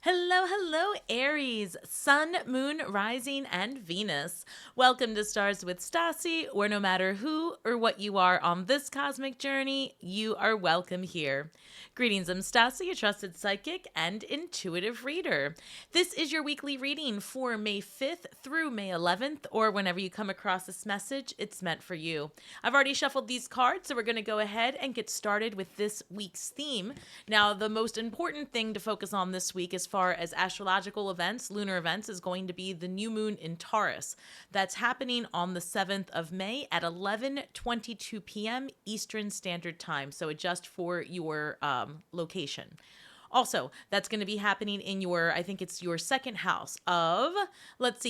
Hello, hello, Aries, Sun, Moon, Rising, and Venus. Welcome to Stars with Stasi, where no matter who or what you are on this cosmic journey, you are welcome here. Greetings, I'm Stasi, a trusted psychic and intuitive reader. This is your weekly reading for May 5th through May 11th, or whenever you come across this message, it's meant for you. I've already shuffled these cards, so we're going to go ahead and get started with this week's theme. Now, the most important thing to focus on this week as far as astrological events, lunar events, is going to be the new moon in Taurus. That's happening on the 7th of May at 11:22 p.m. Eastern Standard Time. So adjust for your location. Also, that's going to be happening in I think it's your second house of,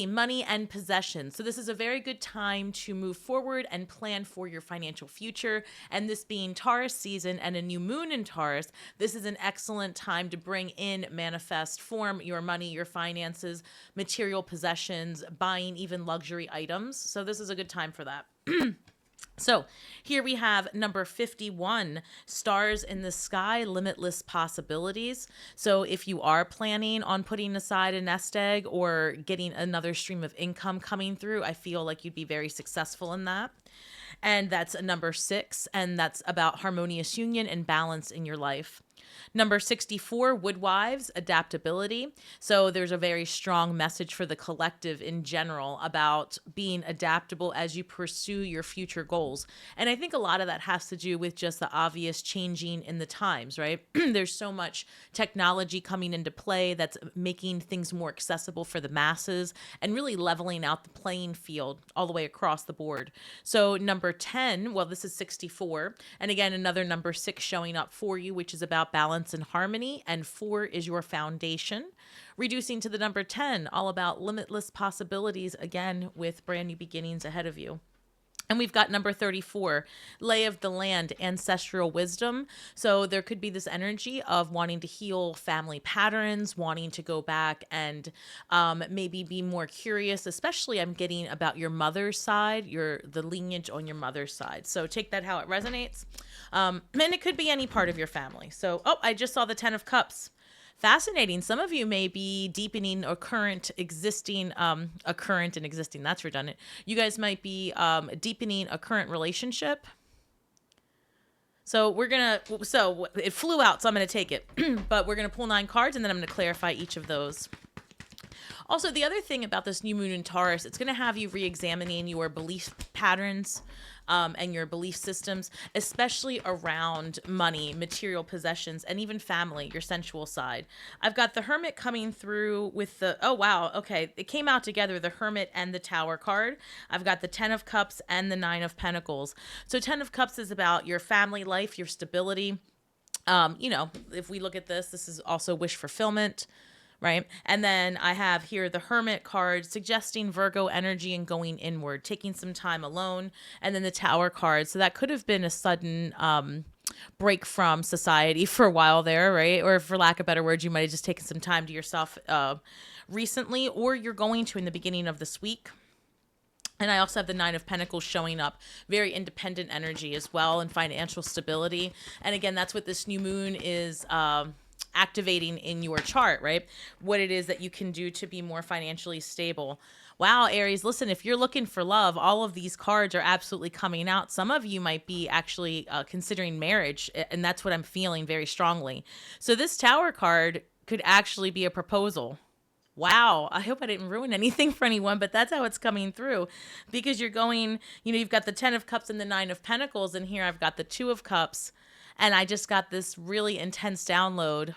money and possessions. So this is a very good time to move forward and plan for your financial future. And this being Taurus season and a new moon in Taurus, this is an excellent time to bring in, manifest, form your money, your finances, material possessions, buying even luxury items. So this is a good time for that. So here we have number 51, stars in the sky, limitless possibilities. So if you are planning on putting aside a nest egg or getting another stream of income coming through, I feel like you'd be very successful in that. And that's number 6, and that's about harmonious union and balance in your life. Number 64, Woodwives, adaptability. So there's a very strong message for the collective in general about being adaptable as you pursue your future goals. And I think a lot of that has to do with just the obvious changing in the times, right? There's so much technology coming into play that's making things more accessible for the masses and really leveling out the playing field all the way across the board. So number 10, well, this is 64. And again, another number 6 showing up for you, which is about balance and harmony, and 4 is your foundation. Reducing to the number 10, all about limitless possibilities, again, with brand new beginnings ahead of you. And we've got number 34, lay of the land, ancestral wisdom. So there could be this energy of wanting to heal family patterns, wanting to go back and maybe be more curious, especially I'm getting about your mother's side, the lineage on your mother's side. So take that how it resonates. And it could be any part of your family. So, I just saw the 10 of Cups. Fascinating. Some of you may be deepening a current and existing, that's redundant. You guys might be deepening a current relationship. So it flew out, so I'm going to take it. But we're going to pull 9 cards, and then I'm going to clarify each of those. Also, the other thing about this new moon in Taurus, it's going to have you re-examining your belief patterns and your belief systems, especially around money, material possessions, and even family, your sensual side. I've got the Hermit coming through with it came out together, the Hermit and the Tower card. I've got the 10 of Cups and the 9 of Pentacles. So 10 of Cups is about your family life, your stability. If we look at this is also wish fulfillment. Right. And then I have here the Hermit card suggesting Virgo energy and going inward, taking some time alone. And then the Tower card. So that could have been a sudden break from society for a while there. Right. Or for lack of better words, you might have just taken some time to yourself recently, or you're going to in the beginning of this week. And I also have the 9 of Pentacles showing up, very independent energy as well, and financial stability. And again, that's what this new moon is activating in your chart, right? What it is that you can do to be more financially stable. Wow, Aries, listen, if you're looking for love, all of these cards are absolutely coming out. Some of you might be actually considering marriage, and that's what I'm feeling very strongly. So this Tower card could actually be a proposal. Wow, I hope I didn't ruin anything for anyone, but that's how it's coming through, because you're going, you've got the 10 of Cups and the 9 of Pentacles, and here I've got the 2 of Cups. And I just got this really intense download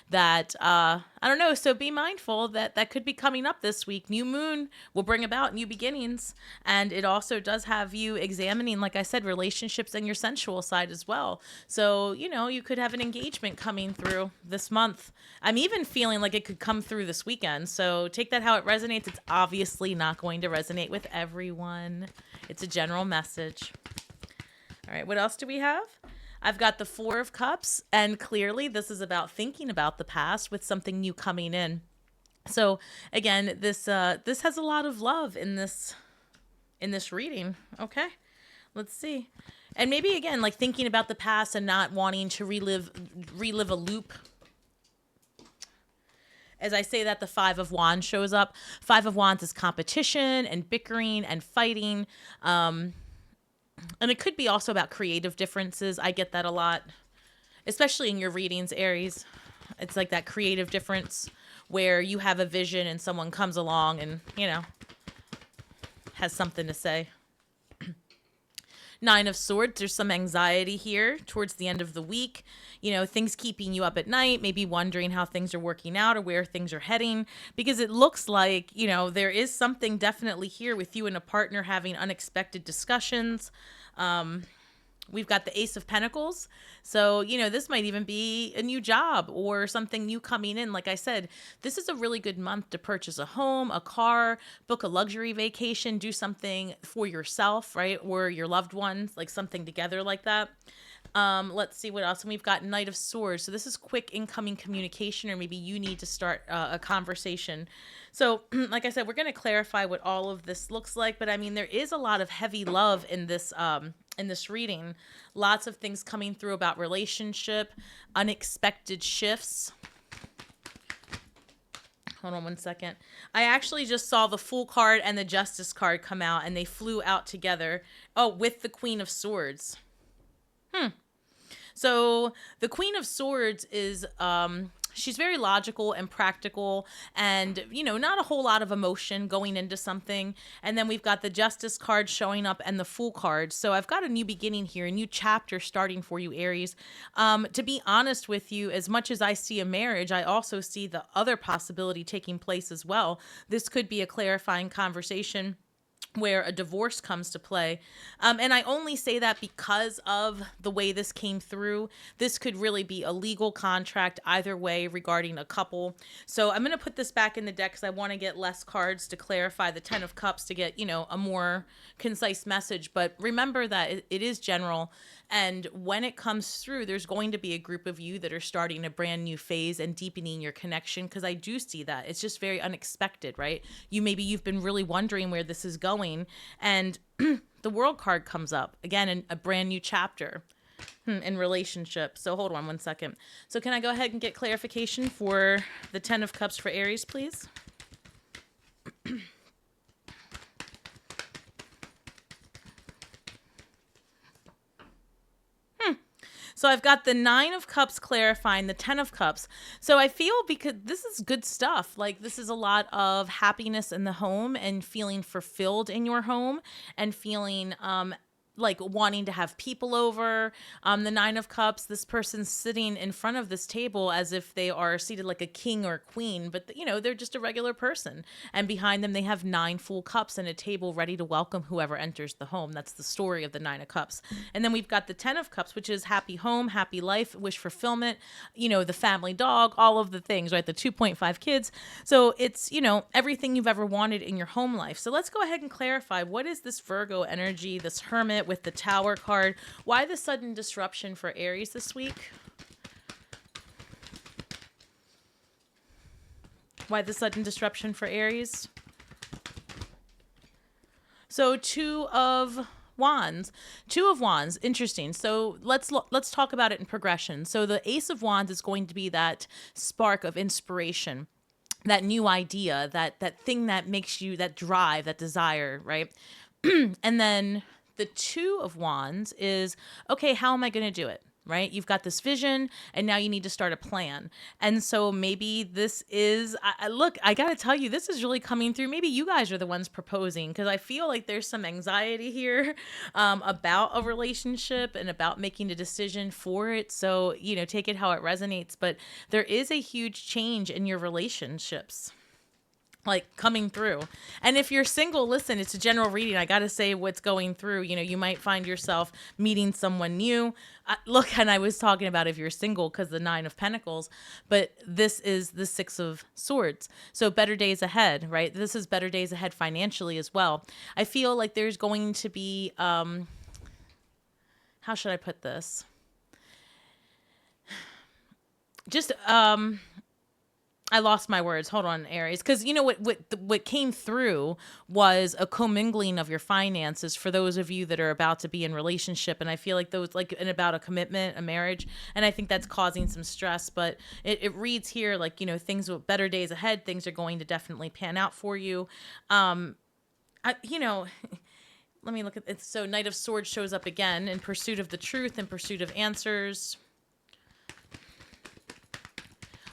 that, I don't know. So be mindful that could be coming up this week. New moon will bring about new beginnings. And it also does have you examining, like I said, relationships and your sensual side as well. So, you could have an engagement coming through this month. I'm even feeling like it could come through this weekend. So take that how it resonates. It's obviously not going to resonate with everyone. It's a general message. All right. What else do we have? I've got the 4 of Cups, and clearly this is about thinking about the past with something new coming in. So again, this has a lot of love in this reading. Okay, let's see. And maybe again, like thinking about the past and not wanting to relive a loop. As I say that, the Five of Wands shows up. Five of Wands is competition and bickering and fighting. And it could be also about creative differences. I get that a lot, especially in your readings, Aries. It's like that creative difference where you have a vision and someone comes along and, has something to say. Nine of Swords, there's some anxiety here towards the end of the week. Things keeping you up at night, maybe wondering how things are working out or where things are heading, because it looks like, there is something definitely here with you and a partner having unexpected discussions. We've got the Ace of Pentacles. So, this might even be a new job or something new coming in. Like I said, this is a really good month to purchase a home, a car, book a luxury vacation, do something for yourself, right? Or your loved ones, like something together like that. Let's see what else. And we've got Knight of Swords. So this is quick incoming communication, or maybe you need to start a conversation. So like I said, we're going to clarify what all of this looks like. But I mean, there is a lot of heavy love in this reading. Lots of things coming through about relationship, unexpected shifts. Hold on one second. I actually just saw the Fool card and the Justice card come out, and they flew out together. Oh, with the Queen of Swords. So the Queen of Swords is, she's very logical and practical and, not a whole lot of emotion going into something. And then we've got the Justice card showing up and the Fool card. So I've got a new beginning here, a new chapter starting for you, Aries. To be honest with you, as much as I see a marriage, I also see the other possibility taking place as well. This could be a clarifying conversation where a divorce comes to play. And I only say that because of the way this came through. This could really be a legal contract either way regarding a couple. So I'm going to put this back in the deck because I want to get less cards to clarify the Ten of Cups to get, a more concise message. But remember that it is general. And when it comes through, there's going to be a group of you that are starting a brand new phase and deepening your connection, because I do see that. It's just very unexpected, right? You've been really wondering where this is going, and the World card comes up again in a brand new chapter in relationship. So hold on one second. So can I go ahead and get clarification for the Ten of Cups for Aries, please? So I've got the Nine of Cups clarifying the Ten of Cups. So I feel, because this is good stuff, like this is a lot of happiness in the home and feeling fulfilled in your home and feeling like wanting to have people over. The Nine of Cups, this person's sitting in front of this table as if they are seated like a king or a queen, but they're just a regular person. And behind them, they have 9 full cups and a table ready to welcome whoever enters the home. That's the story of the Nine of Cups. And then we've got the Ten of Cups, which is happy home, happy life, wish fulfillment, the family dog, all of the things, right? The 2.5 kids. So it's, everything you've ever wanted in your home life. So let's go ahead and clarify, what is this Virgo energy, this Hermit with the Tower card? Why the sudden disruption for Aries this week? Why the sudden disruption for Aries? So Two of Wands. Interesting. So let's talk about it in progression. So the Ace of Wands is going to be that spark of inspiration, that new idea, that thing that makes you, that drive, that desire, right? And then the Two of Wands is, okay, how am I going to do it? Right? You've got this vision and now you need to start a plan. And so maybe this is, look, I got to tell you, this is really coming through. Maybe you guys are the ones proposing, because I feel like there's some anxiety here about a relationship and about making a decision for it. So, take it how it resonates. But there is a huge change in your relationships, like coming through. And if you're single, listen, it's a general reading. I got to say what's going through. You might find yourself meeting someone new. Look, and I was talking about if you're single because the Nine of Pentacles, but this is the Six of Swords. So better days ahead, right? This is better days ahead financially as well. I feel like there's going to be, how should I put this? Just, I lost my words. Hold on, Aries, because you know what came through was a commingling of your finances for those of you that are about to be in relationship, and I feel like those like and about a commitment, a marriage, and I think that's causing some stress. But it reads here like things with better days ahead. Things are going to definitely pan out for you. I, you know. Let me look at it. So Knight of Swords shows up again in pursuit of the truth, in pursuit of answers.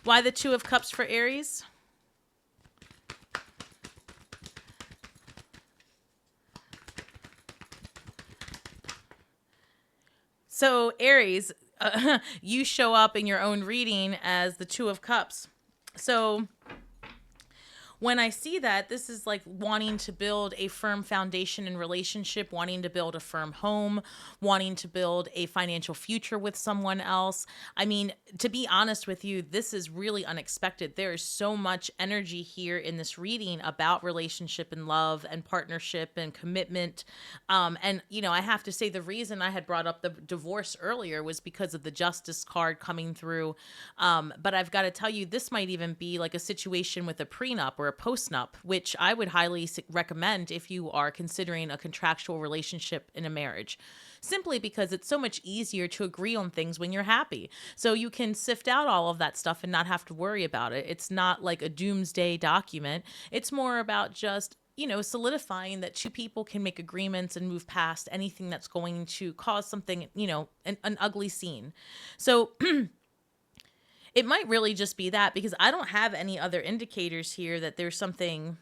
Why the Two of Cups for Aries? So Aries, you show up in your own reading as the Two of Cups. So when I see that, this is like wanting to build a firm foundation in relationship, wanting to build a firm home, wanting to build a financial future with someone else. I mean, to be honest with you, this is really unexpected. There is so much energy here in this reading about relationship and love and partnership and commitment. I have to say the reason I had brought up the divorce earlier was because of the Justice card coming through. But I've got to tell you, this might even be like a situation with a prenup or a postnup, which I would highly recommend if you are considering a contractual relationship in a marriage, simply because it's so much easier to agree on things when you're happy. So you can sift out all of that stuff and not have to worry about it. It's not like a doomsday document. It's more about just solidifying that two people can make agreements and move past anything that's going to cause something, an ugly scene. So it might really just be that, because I don't have any other indicators here that there's something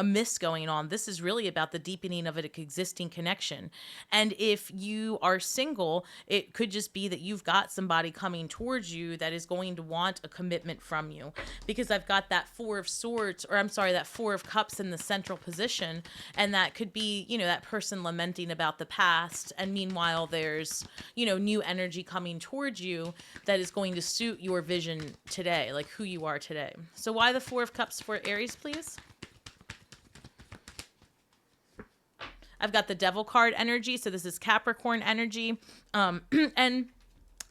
amiss going on. This is really about the deepening of an existing connection. And if you are single, it could just be that you've got somebody coming towards you that is going to want a commitment from you, because I've got that that Four of Cups in the central position. And that could be, that person lamenting about the past. And meanwhile, there's, new energy coming towards you that is going to suit your vision today, like who you are today. So why the Four of Cups for Aries, please? I've got the Devil card energy, so this is Capricorn energy. And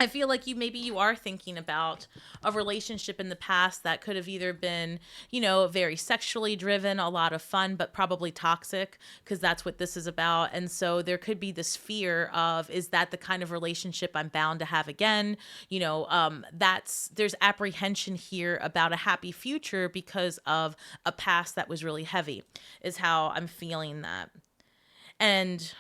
I feel like maybe you are thinking about a relationship in the past that could have either been, very sexually driven, a lot of fun, but probably toxic, because that's what this is about. And so there could be this fear of, is that the kind of relationship I'm bound to have again? There's apprehension here about a happy future because of a past that was really heavy, is how I'm feeling that. And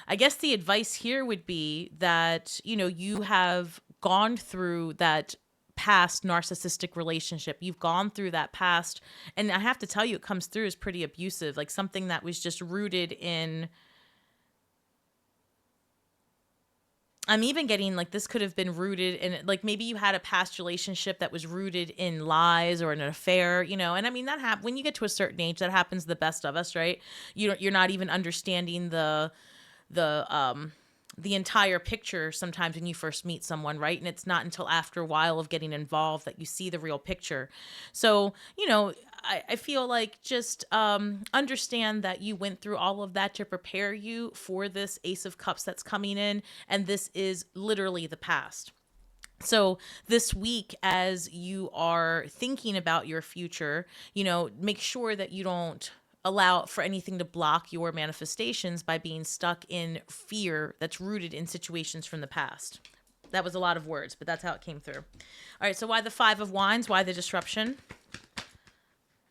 I guess the advice here would be that, you have gone through that past narcissistic relationship. You've gone through that past. And I have to tell you, it comes through as pretty abusive, like something that was just rooted in. I'm even getting like this could have been rooted in, like, maybe you had a past relationship that was rooted in lies or an affair, and I mean that when you get to a certain age, that happens to the best of us, right? You're not even understanding the entire picture sometimes when you first meet someone, right? And it's not until after a while of getting involved that you see the real picture. So, I feel like just understand that you went through all of that to prepare you for this Ace of Cups that's coming in. And this is literally the past. So this week, as you are thinking about your future, make sure that you don't allow for anything to block your manifestations by being stuck in fear that's rooted in situations from the past. That was a lot of words, but that's how it came through. All right, so why the Five of Wands? Why the disruption?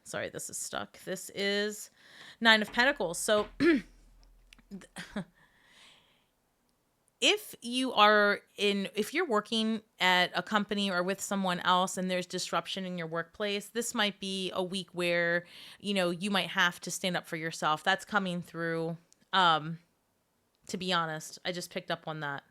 Sorry, this is stuck. This is Nine of Pentacles. So if you're working at a company or with someone else and there's disruption in your workplace, this might be a week where, you might have to stand up for yourself. That's coming through. To be honest, I just picked up on that.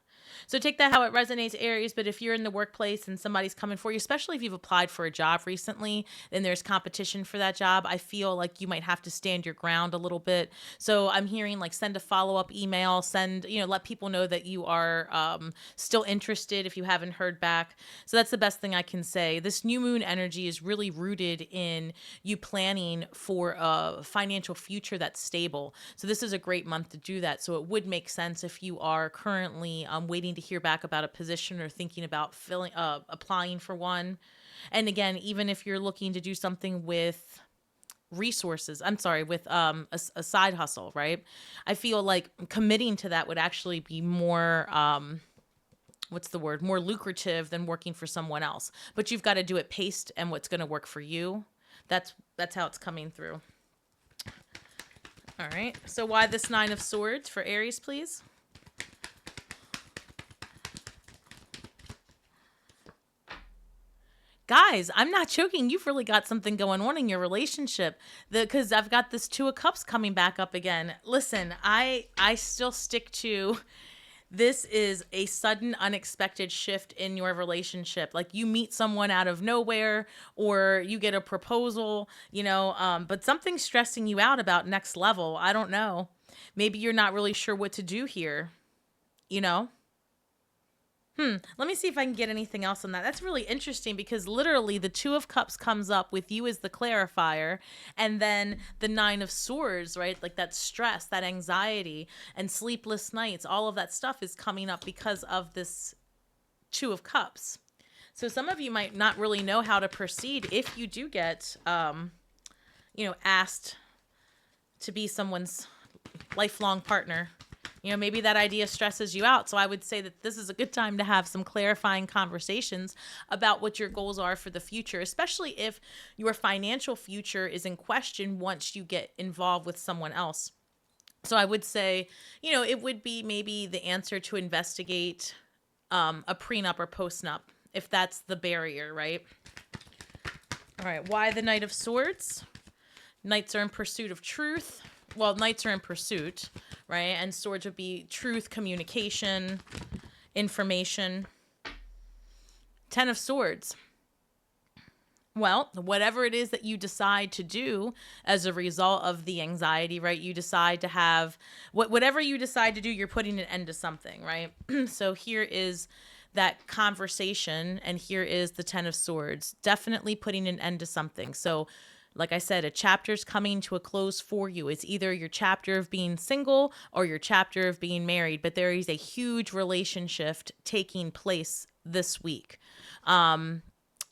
So take that how it resonates, Aries. But if you're in the workplace and somebody's coming for you, especially if you've applied for a job recently and there's competition for that job, I feel like you might have to stand your ground a little bit. So I'm hearing like send a follow-up email, let people know that you are still interested if you haven't heard back. So that's the best thing I can say. This new moon energy is really rooted in you planning for a financial future that's stable. So this is a great month to do that. So it would make sense if you are currently waiting to hear back about a position or thinking about applying for one. And again, even if you're looking to do something with resources, with a side hustle, right? I feel like committing to that would actually be more what's the word, more lucrative than working for someone else. But you've got to do it paced and what's going to work for you. That's how it's coming through. All right, so why this Nine of Swords for Aries, please? Guys, I'm not joking. You've really got something going on in your relationship. Because I've got this Two of Cups coming back up again. Listen, I still stick to this is a sudden, unexpected shift in your relationship. Like you meet someone out of nowhere, or you get a proposal, but something's stressing you out about next level. I don't know. Maybe you're not really sure what to do here, you know? Let me see if I can get anything else on that. That's really interesting because literally the Two of Cups comes up with you as the clarifier, and then the Nine of Swords, right? Like that stress, that anxiety, and sleepless nights, all of that stuff is coming up because of this Two of Cups. So some of you might not really know how to proceed if you do get, asked to be someone's lifelong partner. Maybe that idea stresses you out. So I would say that this is a good time to have some clarifying conversations about what your goals are for the future, especially if your financial future is in question once you get involved with someone else. So I would say, it would be maybe the answer to investigate a prenup or postnup, if that's the barrier, right? All right, why the Knight of Swords? Knights are in pursuit of truth. Well, knights are in pursuit, right? And swords would be truth, communication, information. Ten of Swords. Well, whatever it is that you decide to do as a result of the anxiety, right? You decide to have, whatever you decide to do, you're putting an end to something, right? So here is that conversation, and here is the Ten of Swords. Definitely putting an end to something. So like I said, a chapter's coming to a close for you. It's either your chapter of being single or your chapter of being married, but there is a huge relationship taking place this week.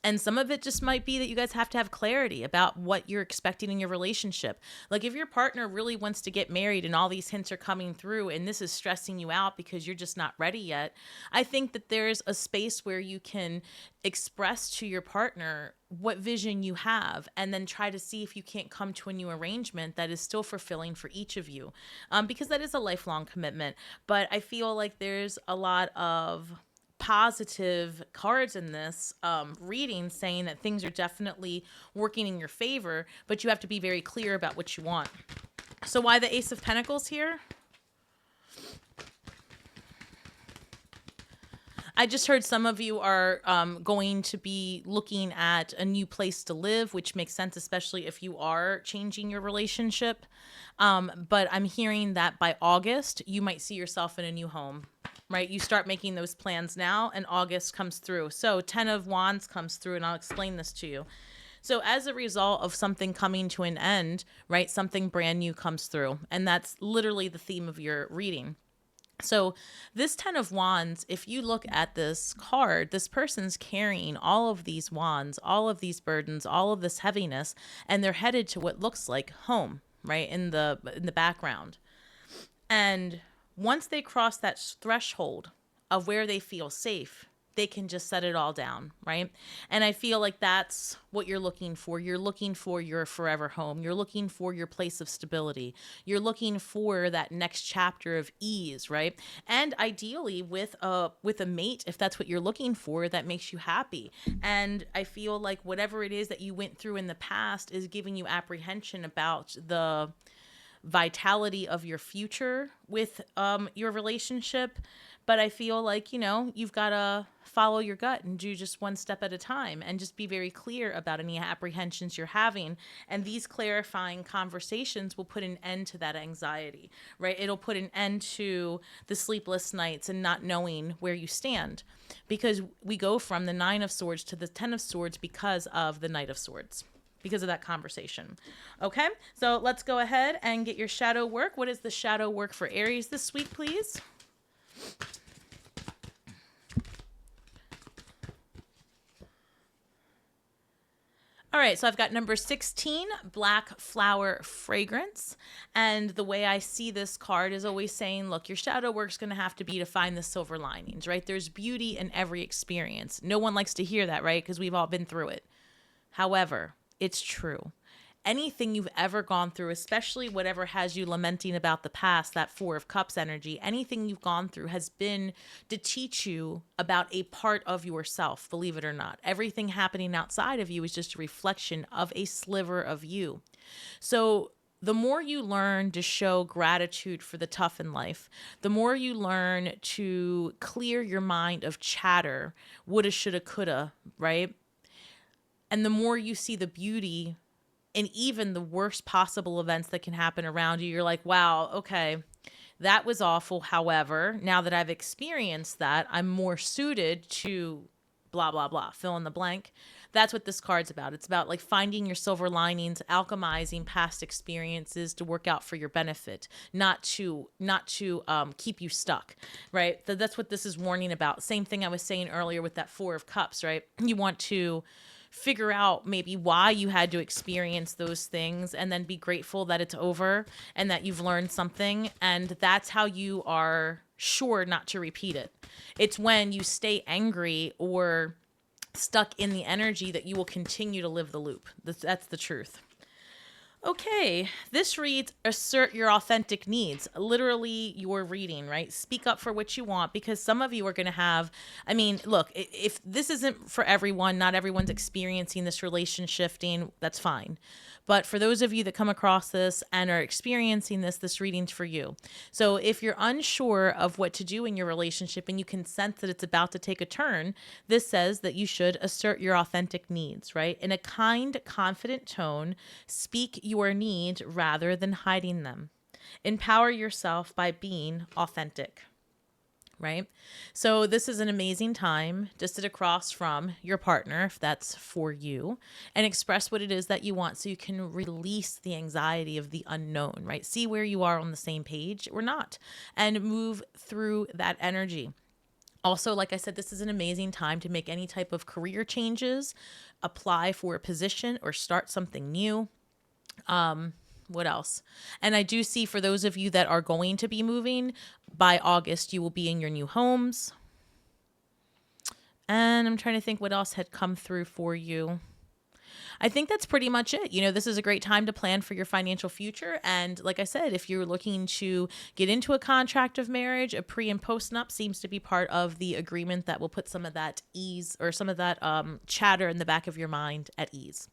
And some of it just might be that you guys have to have clarity about what you're expecting in your relationship. Like if your partner really wants to get married and all these hints are coming through and this is stressing you out because you're just not ready yet, I think that there's a space where you can express to your partner what vision you have and then try to see if you can't come to a new arrangement that is still fulfilling for each of you, because that is a lifelong commitment. But I feel like there's a lot of positive cards in this reading saying that things are definitely working in your favor, but you have to be very clear about what you want. So why the Ace of Pentacles here? I just heard some of you are going to be looking at a new place to live, which makes sense, especially if you are changing your relationship. But I'm hearing that by August, you might see yourself in a new home, right? You start making those plans now, and August comes through. So 10 of Wands comes through, and I'll explain this to you. So as a result of something coming to an end, right, something brand new comes through. And that's literally the theme of your reading. So this 10 of Wands, if you look at this card, this person's carrying all of these wands, all of these burdens, all of this heaviness, and they're headed to what looks like home, right, in the background. And once they cross that threshold of where they feel safe, they can just set it all down, right? And I feel like that's what you're looking for. You're looking for your forever home. You're looking for your place of stability. You're looking for that next chapter of ease, right? And ideally with a mate, if that's what you're looking for, that makes you happy. And I feel like whatever it is that you went through in the past is giving you apprehension about the vitality of your future with your relationship. But I feel like, you've got to follow your gut and do just one step at a time and just be very clear about any apprehensions you're having. And these clarifying conversations will put an end to that anxiety, right? It'll put an end to the sleepless nights and not knowing where you stand, because we go from the 9 of Swords to the 10 of Swords because of the Knight of Swords, because of that conversation. Okay, so let's go ahead and get your shadow work. What is the shadow work for Aries this week, please? All right, so I've got number 16, Black Flower Fragrance. And the way I see this card is always saying, look, your shadow work's going to have to be to find the silver linings, right? There's beauty in every experience. No one likes to hear that, right? Because we've all been through it. However, it's true. Anything you've ever gone through, especially whatever has you lamenting about the past, that Four of Cups energy, anything you've gone through has been to teach you about a part of yourself, believe it or not. Everything happening outside of you is just a reflection of a sliver of you. So the more you learn to show gratitude for the tough in life, the more you learn to clear your mind of chatter, woulda, shoulda, coulda, right? And the more you see the beauty and even the worst possible events that can happen around you, you're like, wow, okay, that was awful. However, now that I've experienced that, I'm more suited to blah, blah, blah, fill in the blank. That's what this card's about. It's about like finding your silver linings, alchemizing past experiences to work out for your benefit, not to keep you stuck, right? That's what this is warning about. Same thing I was saying earlier with that Four of Cups, right? You want to figure out maybe why you had to experience those things and then be grateful that it's over and that you've learned something. And that's how you are sure not to repeat it. It's when you stay angry or stuck in the energy that you will continue to live the loop. That's the truth. Okay, this reads, assert your authentic needs. Literally your reading, right? Speak up for what you want, because some of you are going to have, I mean, look, if this isn't for everyone, not everyone's experiencing this relation shifting, that's fine. But for those of you that come across this and are experiencing this reading's for you. So if you're unsure of what to do in your relationship and you can sense that it's about to take a turn, this says that you should assert your authentic needs, right? In a kind, confident tone, speak your needs rather than hiding them. Empower yourself by being authentic. Right? So this is an amazing time to sit across from your partner, if that's for you, and express what it is that you want so you can release the anxiety of the unknown, right? See where you are on the same page or not, and move through that energy. Also, like I said, this is an amazing time to make any type of career changes, apply for a position, or start something new. What else? And I do see for those of you that are going to be moving, by August, you will be in your new homes. And I'm trying to think what else had come through for you. I think that's pretty much it. You know, this is a great time to plan for your financial future. And like I said, if you're looking to get into a contract of marriage, a pre and post nup seems to be part of the agreement that will put some of that ease or some of that chatter in the back of your mind at ease.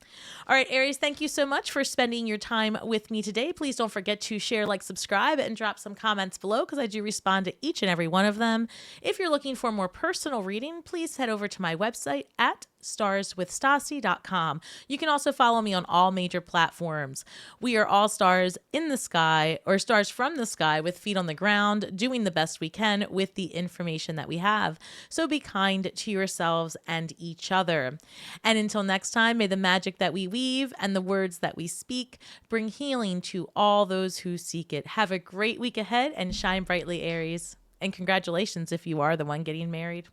All right, Aries, thank you so much for spending your time with me today. Please don't forget to share, like, subscribe, and drop some comments below because I do respond to each and every one of them. If you're looking for more personal reading, please head over to my website at starswithstasi.com. You can also follow me on all major platforms. We are all stars in the sky, or stars from the sky, with feet on the ground, doing the best we can with the information that we have. So be kind to yourselves and each other. And until next time, may the magic that we weave and the words that we speak bring healing to all those who seek it. Have a great week ahead and shine brightly, Aries. And congratulations if you are the one getting married.